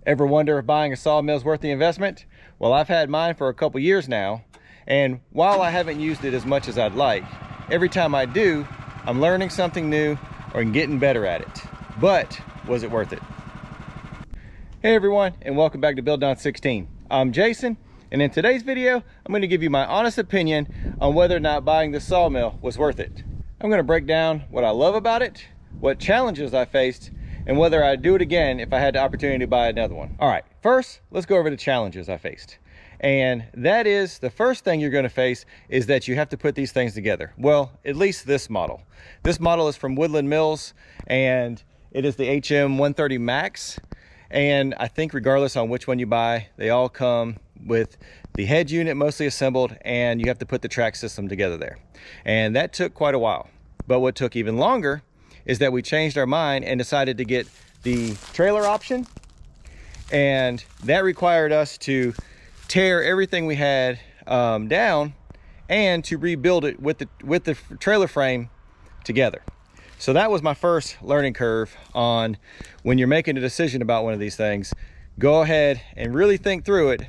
Ever wonder if buying a sawmill is worth the investment? Well, I've had mine for a couple years now, and while I haven't used it as much as I'd like, every time I do, I'm learning something new or getting better at it. But was it worth it? Hey everyone, and welcome back to Build on 16. I'm Jason, and in today's video, I'm going to give you my honest opinion on whether or not buying this sawmill was worth it. I'm going to break down what I love about it, what challenges I faced, and whether I'd do it again if I had the opportunity to buy another one. All right, first, let's go over the challenges I faced. And that is, the first thing you're going to face is that you have to put these things together. Well, at least this model. This model is from Woodland Mills, and it is the HM 130 Max. And I think regardless on which one you buy, they all come with the head unit mostly assembled, and you have to put the track system together there. And that took quite a while. But what took even longer is that we changed our mind and decided to get the trailer option. And that required us to tear everything we had down and to rebuild it with the trailer frame together. So that was my first learning curve on when you're making a decision about one of these things. Go ahead and really think through it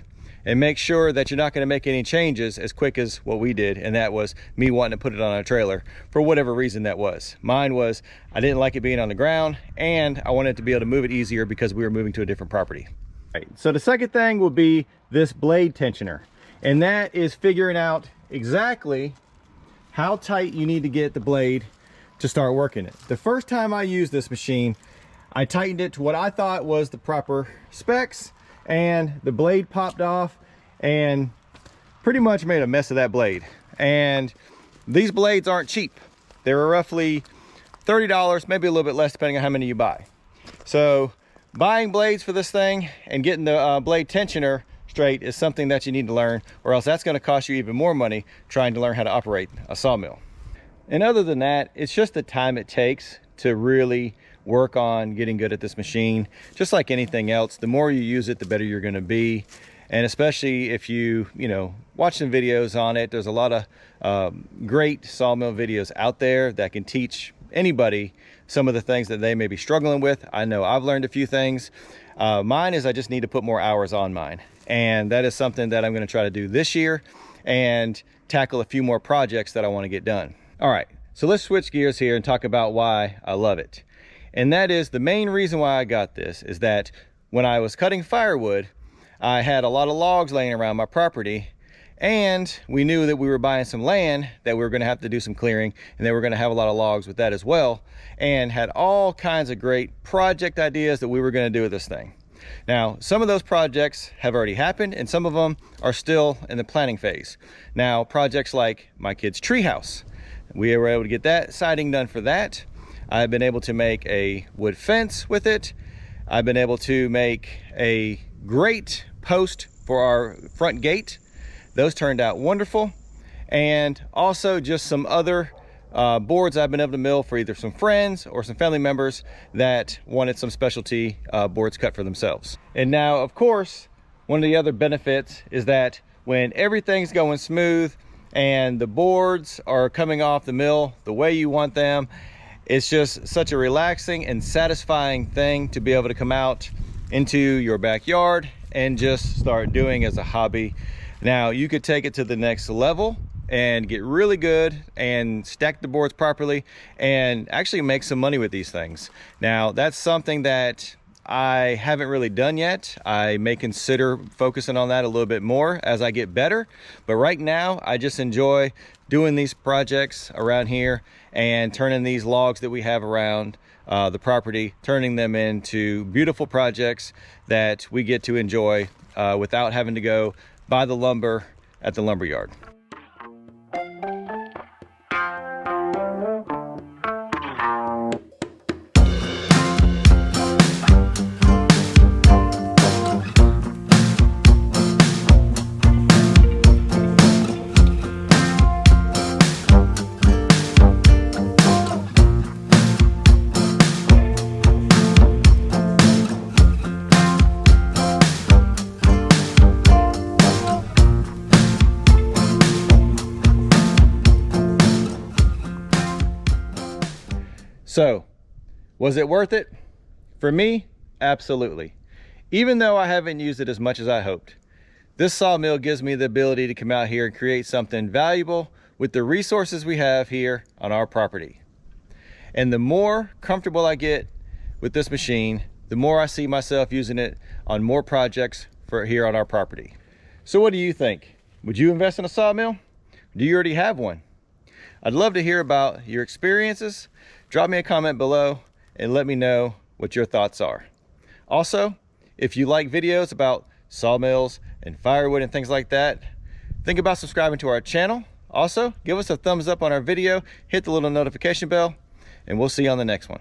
and make sure that you're not going to make any changes as quick as what we did, and that was me wanting to put it on a trailer for whatever reason that was. Mine was I didn't like it being on the ground, and I wanted to be able to move it easier because we were moving to a different property. Right, so the second thing will be this blade tensioner, and that is figuring out exactly how tight you need to get the blade to start working it. The first time I used this machine, I tightened it to what I thought was the proper specs, and the blade popped off and pretty much made a mess of that blade. And these blades aren't cheap. They were roughly $30, maybe a little bit less depending on how many you buy. So buying blades for this thing and getting the blade tensioner straight is something that you need to learn, or else that's going to cost you even more money trying to learn how to operate a sawmill. And other than that, it's just the time it takes to really work on getting good at this machine. Just like anything else, the more you use it, the better you're going to be. And especially if you watch some videos on it, there's a lot of great sawmill videos out there that can teach anybody some of the things that they may be struggling with. I know I've learned a few things. Mine is I just need to put more hours on mine. And that is something that I'm going to try to do this year and tackle a few more projects that I want to get done. All right, so let's switch gears here and talk about why I love it. And that is, the main reason why I got this is that when I was cutting firewood, I had a lot of logs laying around my property, and we knew that we were buying some land that we were going to have to do some clearing, and they were going to have a lot of logs with that as well, and had all kinds of great project ideas that we were going to do with this thing. Now, some of those projects have already happened, and some of them are still in the planning phase. Now, projects like my kid's treehouse, we were able to get that siding done for that. I've been able to make a wood fence with it. I've been able to make a great post for our front gate. Those turned out wonderful. And also just some other boards I've been able to mill for either some friends or some family members that wanted some specialty boards cut for themselves. And now, of course, one of the other benefits is that when everything's going smooth and the boards are coming off the mill the way you want them, it's just such a relaxing and satisfying thing to be able to come out into your backyard and just start doing as a hobby. Now, you could take it to the next level and get really good and stack the boards properly and actually make some money with these things. Now, that's something that I haven't really done yet. I may consider focusing on that a little bit more as I get better, but right now I just enjoy doing these projects around here and turning these logs that we have around the property, turning them into beautiful projects that we get to enjoy without having to go buy the lumber at the lumber yard. So, was it worth it? For me, absolutely. Even though I haven't used it as much as I hoped, this sawmill gives me the ability to come out here and create something valuable with the resources we have here on our property. And the more comfortable I get with this machine, the more I see myself using it on more projects for here on our property. So what do you think? Would you invest in a sawmill? Do you already have one? I'd love to hear about your experiences. Drop me a comment below and let me know what your thoughts are. Also, if you like videos about sawmills and firewood and things like that, think about subscribing to our channel. Also, give us a thumbs up on our video, hit the little notification bell, and we'll see you on the next one.